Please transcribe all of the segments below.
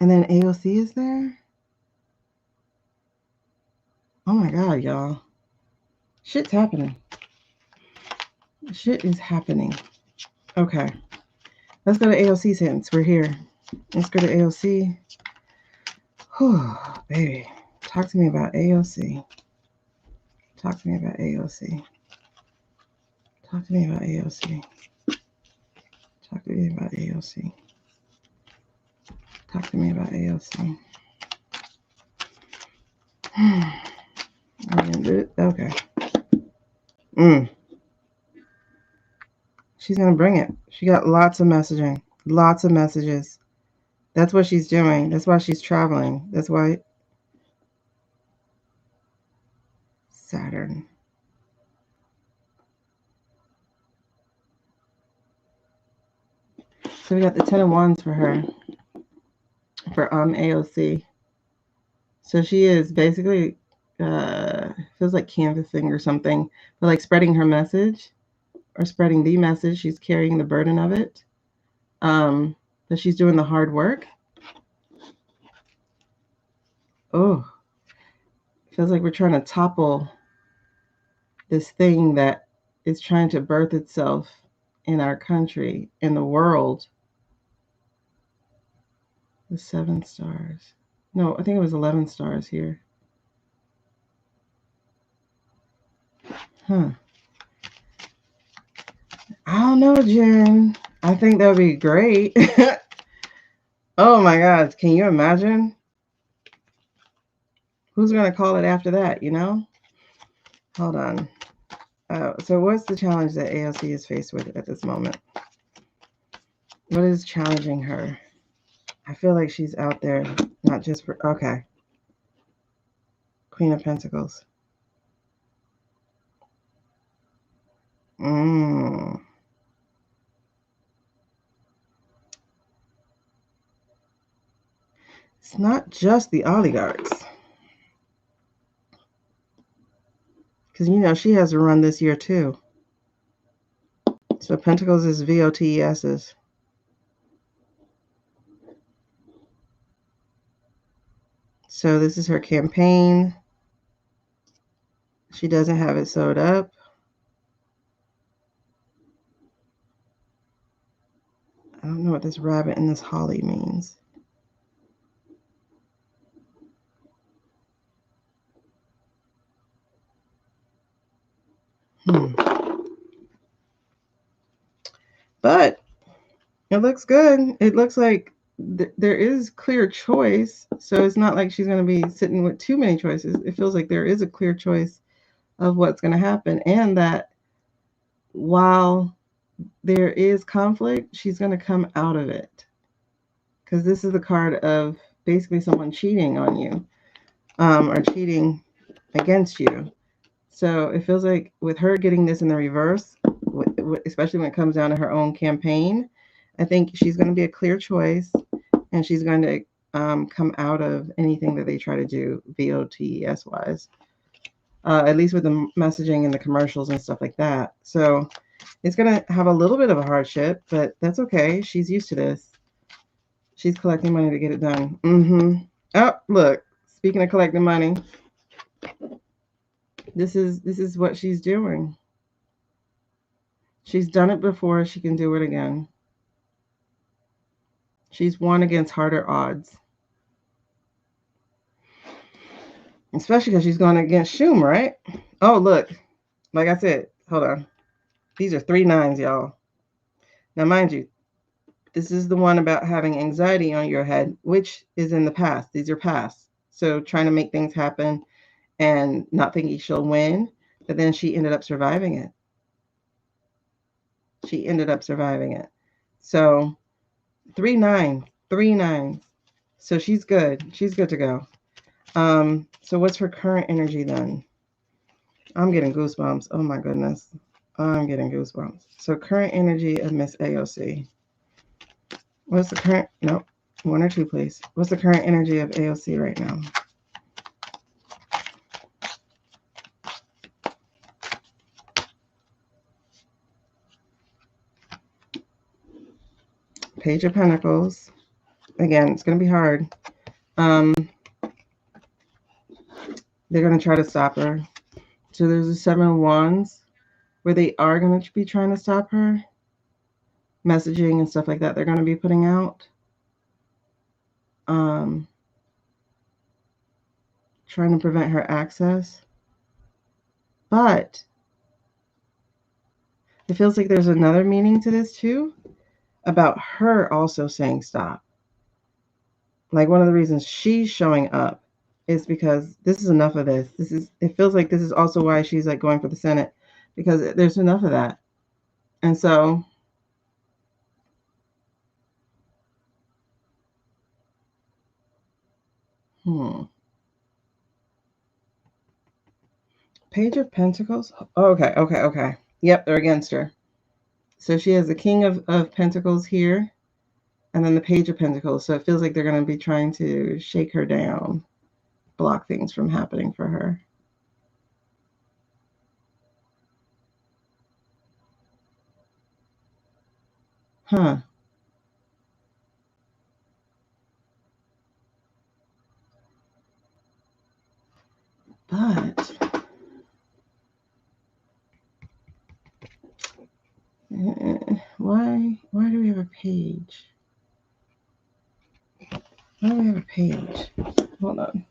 And then AOC is there? Oh my God, y'all. Shit's happening. Shit is happening. Okay. Let's go to AOC since we're here. Let's go to AOC. Whew, baby. Talk to me about AOC. Talk to me about AOC. Talk to me about AOC. Talk to me about AOC. Talk to me about AOC. Okay. She's going to bring it. She got lots of messaging. Lots of messages. That's what she's doing. That's why she's traveling. That's why Saturn. So we got the 10 of Wands for her. For AOC. So she is basically feels like canvassing or something, but like spreading her message or spreading the message. She's carrying the burden of it. But she's doing the hard work. Oh, feels like we're trying to topple this thing that is trying to birth itself in our country, in the world. The 7 stars. No, I think it was 11 stars here. Huh. I don't know, Jen. I think that would be great. Oh my God. Can you imagine? Who's going to call it after that, you know? Hold on. So what's the challenge that AOC is faced with at this moment? What is challenging her? I feel like she's out there, not just for... Okay. Queen of Pentacles. It's not just the oligarchs. Because, you know, she has a run this year, too. So Pentacles is VOTES's. So this is her campaign. She doesn't have it sewed up. I don't know what this rabbit and this holly means. But it looks good. It looks like there is clear choice. So it's not like she's going to be sitting with too many choices. It feels like there is a clear choice of what's going to happen. And that while there is conflict, she's going to come out of it. Because this is the card of basically someone cheating on you or cheating against you. So it feels like with her getting this in the reverse, especially when it comes down to her own campaign, I think she's going to be a clear choice and she's going to come out of anything that they try to do VOTES wise, at least with the messaging and the commercials and stuff like that. So it's going to have a little bit of a hardship, but that's okay. She's used to this. She's collecting money to get it done. Oh, look, speaking of collecting money, this is what she's doing. She's done it before. She can do it again. She's won against harder odds. Especially because she's going against Schumer, right? Oh, look. Like I said, hold on. These are 3 9s, y'all. Now, mind you, this is the one about having anxiety on your head, which is in the past. These are past. So trying to make things happen and not thinking she'll win. But then she ended up surviving it. She ended up surviving it. So 3 9s. 3 9s. So she's good. She's good to go. So what's her current energy then? I'm getting goosebumps. Oh my goodness. I'm getting goosebumps. So current energy of Miss AOC. What's the current? Nope. 1 or 2, please. What's the current energy of AOC right now? Page of Pentacles. again, it's going to be hard. Um, they're going to try to stop her. So there's a 7 of Wands where they are going to be trying to stop her. Messaging and stuff like that they're going to be putting out. Um, trying to prevent her access. But it feels like there's another meaning to this too, about her also saying stop. Like one of the reasons she's showing up is because this is enough of this. It feels like this is also why she's like going for the Senate, because there's enough of that. And so Page of Pentacles. Oh, okay. Yep, they're against her. So she has the King of Pentacles here, and then the Page of Pentacles. So it feels like they're going to be trying to shake her down, block things from happening for her. Huh. But why do we have a page? Why do we have a page? Hold on.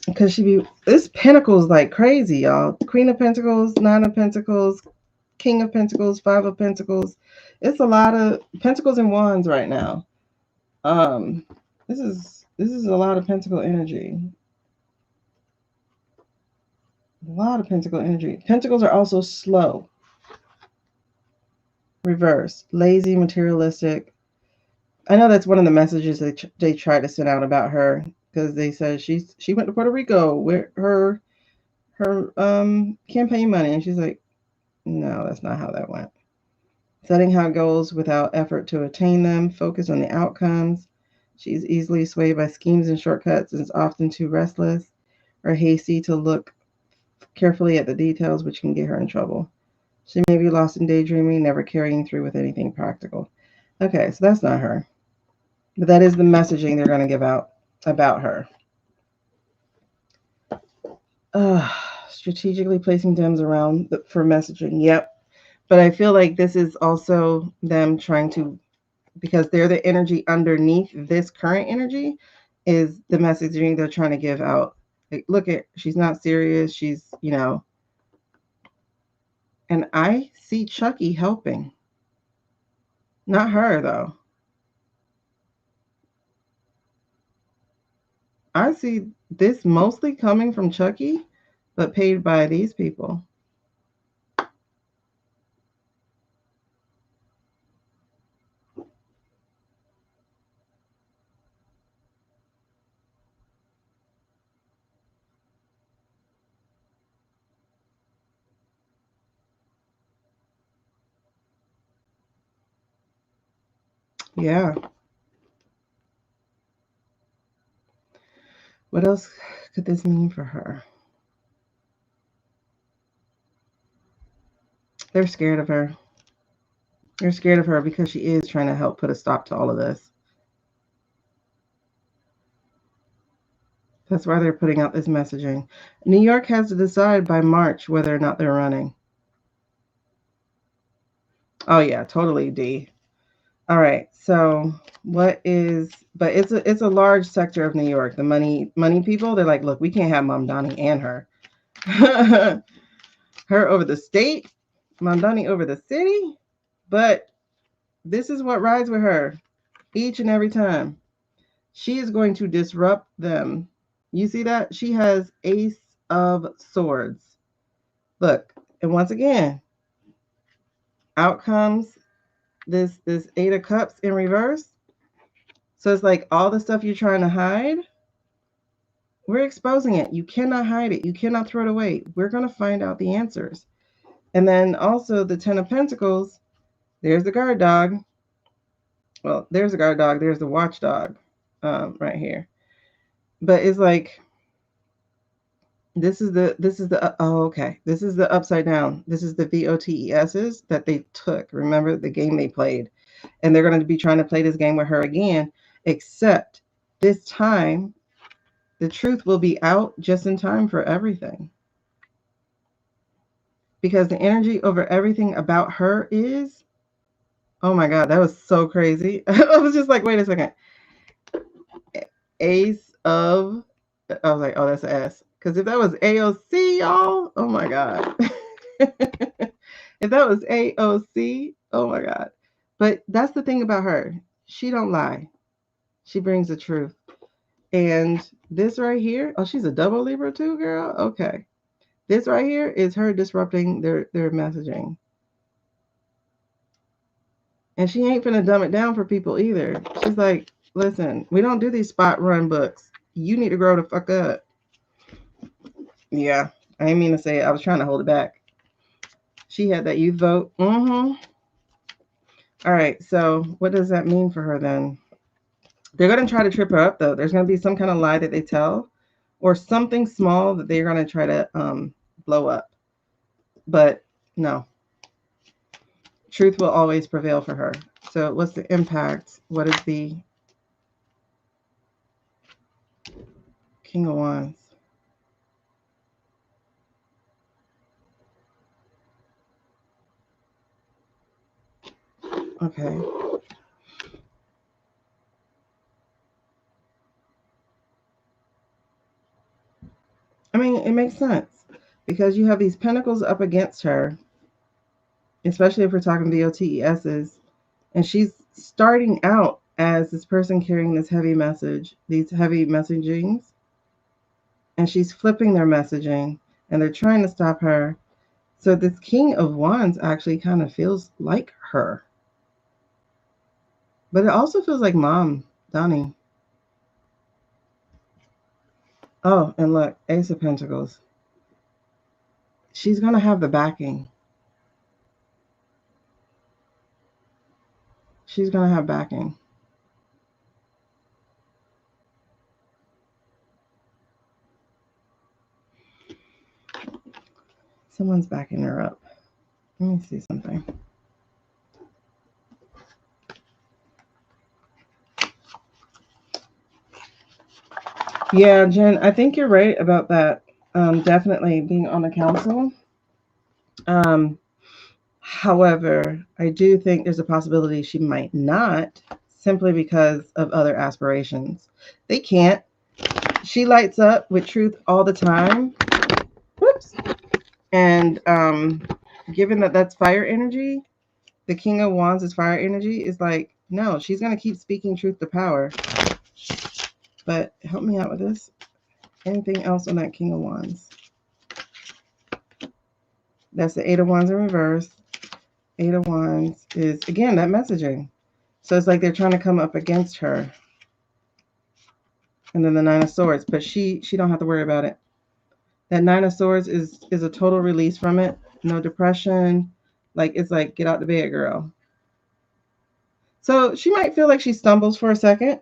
Because this Pentacles like crazy, y'all. Queen of Pentacles, Nine of Pentacles, King of Pentacles, Five of Pentacles. It's a lot of Pentacles and Wands right now. Um, this is a lot of Pentacle energy. A lot of Pentacle energy. Pentacles are also slow, reverse, lazy, materialistic. I know that's one of the messages they try to send out about her, because they said she went to Puerto Rico with her campaign money, and she's like, no, that's not how that went. Setting high goals without effort to attain them, focus on the outcomes. She's easily swayed by schemes and shortcuts and is often too restless or hasty to look carefully at the details, which can get her in trouble. She may be lost in daydreaming, never carrying through with anything practical. Okay, so that's not her. But that is the messaging they're going to give out about her. Strategically placing gems around for messaging. Yep. But I feel like this is also them trying to, because they're the energy underneath this current energy, is the messaging they're trying to give out. Like, look at, she's not serious. She's, and I see Chucky helping. Not her, though. I see this mostly coming from Chucky, but paid by these people. Yeah. What else could this mean for her? They're scared of her. They're scared of her because she is trying to help put a stop to all of this. That's why they're putting out this messaging. New York has to decide by March whether or not they're running. Oh yeah, totally, D. All right. So what is? But it's a large sector of New York. The money people. They're like, look, we can't have Mom Donnie and her. Her over the state, Mom Donnie over the city. But this is what rides with her each and every time. She is going to disrupt them. You see that? She has Ace of Swords. Look, and once again, out comes this Eight of Cups in reverse. So it's like all the stuff you're trying to hide, we're exposing it. You cannot hide it. You cannot throw it away. We're going to find out the answers. And then also the Ten of Pentacles, there's the guard dog. Well, there's the guard dog. There's the watchdog right here. But it's like, this is the oh, okay. This is the upside down. This is the VOTESs that they took. Remember the game they played. and they're going to be trying to play this game with her again, except this time the truth will be out just in time for everything. Because the energy over everything about her is, oh my God, that was so crazy. I was just like, wait a second. Ace of, I was like, oh, that's an S. Because if that was AOC, y'all, oh my God. If that was AOC, oh my God. But that's the thing about her. She don't lie. She brings the truth. And this right here, oh, she's a double Libra too, girl? Okay. This right here is her disrupting their messaging. And she ain't finna dumb it down for people either. She's like, listen, we don't do these spot run books. You need to grow the fuck up. Yeah, I didn't mean to say it. I was trying to hold it back. She had that youth vote. Mm-hmm. All right, so what does that mean for her then? They're going to try to trip her up, though. There's going to be some kind of lie that they tell or something small that they're going to try to blow up. But no, truth will always prevail for her. So what's the impact? What is the King of Wands? Okay. I mean, it makes sense because you have these pentacles up against her, especially if we're talking VOTESs, and she's starting out as this person carrying this heavy message, these heavy messagings, and she's flipping their messaging, and they're trying to stop her. So this King of Wands actually kind of feels like her, but it also feels like Mom, Donnie. Oh, and look, Ace of Pentacles. She's gonna have the backing. She's gonna have backing. Someone's backing her up. Let me see something. Yeah, Jen, I think you're right about that. Definitely being on the council. Um, However, I do think there's a possibility she might not, simply because of other aspirations. They can't. She lights up with truth all the time. Whoops. And given that that's fire energy, the King of Wands is fire energy, is like, no, she's going to keep speaking truth to power. But help me out with this. Anything else on that King of Wands? That's the Eight of Wands in reverse. Eight of Wands is, again, that messaging. So it's like they're trying to come up against her. And then the Nine of Swords. But she don't have to worry about it. That Nine of Swords is a total release from it. No depression. Like, it's like, get out the bed, girl. So she might feel like she stumbles for a second.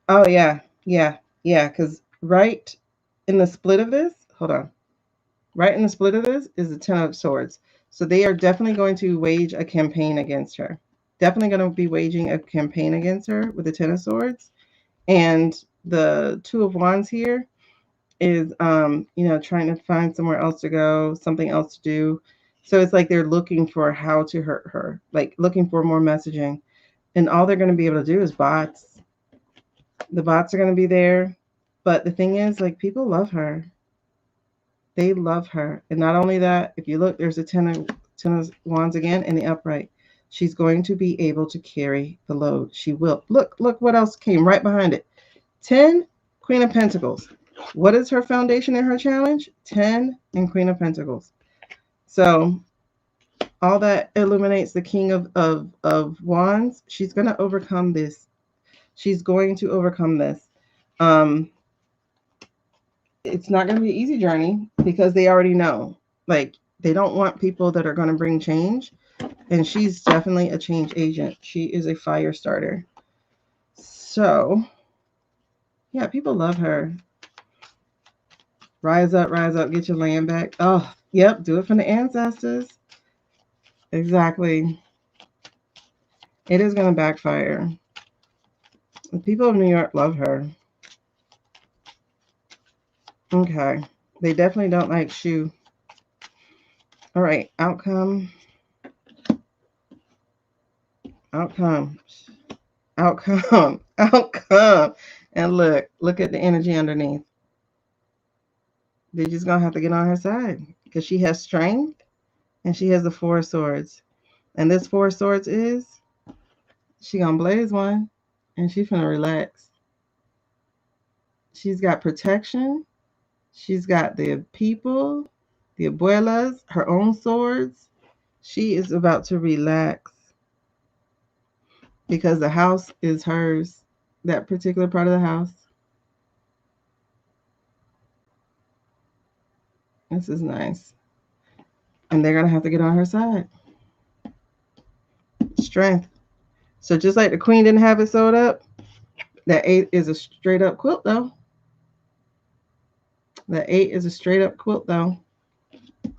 Oh, yeah. Because right in the split of this, hold on. Right in the split of this is the Ten of Swords. So they are definitely going to wage a campaign against her. Definitely going to be waging a campaign against her with the Ten of Swords. And the Two of Wands here is, trying to find somewhere else to go, something else to do. So it's like they're looking for how to hurt her, like looking for more messaging. And all they're going to be able to do is bots. The bots are going to be there. But the thing is, like, people love her. They love her. And not only that, if you look, there's a ten of Wands again in the upright. She's going to be able to carry the load. She will. Look what else came right behind it. 10, Queen of Pentacles. What is her foundation and her challenge? 10 and Queen of Pentacles. So all that illuminates the King of Wands. She's going to overcome this. She's going to overcome this. It's not going to be an easy journey because they already know. Like, they don't want people that are going to bring change. And she's definitely a change agent. She is a fire starter. So, yeah, people love her. Rise up, get your land back. Oh, yep, do it from the ancestors. Exactly. It is going to backfire. The people of New York love her. Okay. They definitely don't like Shu. All right. Outcome. Outcome. Outcome. Outcome. And look at the energy underneath. They're just going to have to get on her side because she has strength and she has the Four of Swords. And this Four of Swords is she going to blaze one and she's going to relax. She's got protection. She's got the people, the abuelas, her own swords. She is about to relax because the house is hers, that particular part of the house. This is nice. And they're going to have to get on her side. Strength. So just like the queen didn't have it sewed up, that 8 is a straight up quilt though. That 8 is a straight up quilt though.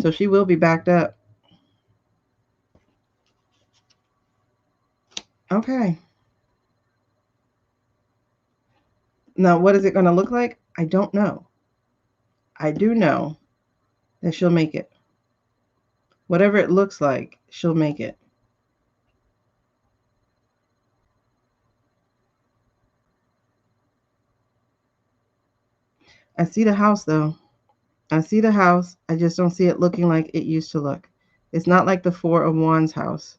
So she will be backed up. Okay. Now, what is it going to look like? I don't know. I do know that she'll make it. Whatever it looks like, she'll make it. I see the house though. I see the house. I just don't see it looking like it used to look. It's not like the Four of Wands house.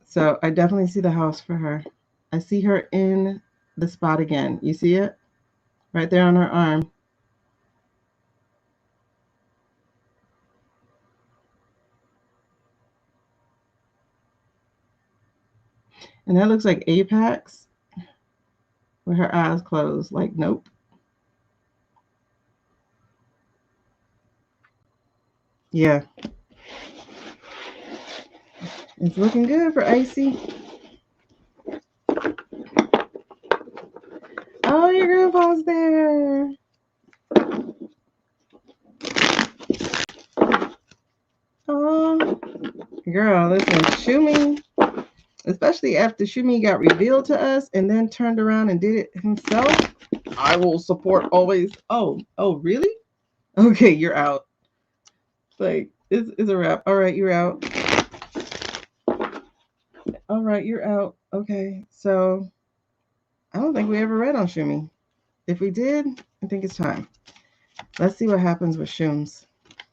So I definitely see the house for her. I see her in the spot again. You see it? Right there on her arm. And that looks like Apex with her eyes closed. Like, nope. Yeah. It's looking good for Icy. Oh, your grandpa's there. Oh, girl, listen, Shumi, especially after Shumi got revealed to us and then turned around and did it himself. I will support always. Oh, really? Okay, you're out. Like, it's a wrap. All right, you're out. All right, you're out. Okay, so I don't think we ever read on Shumi. If we did, I think it's time. Let's see what happens with Shooms.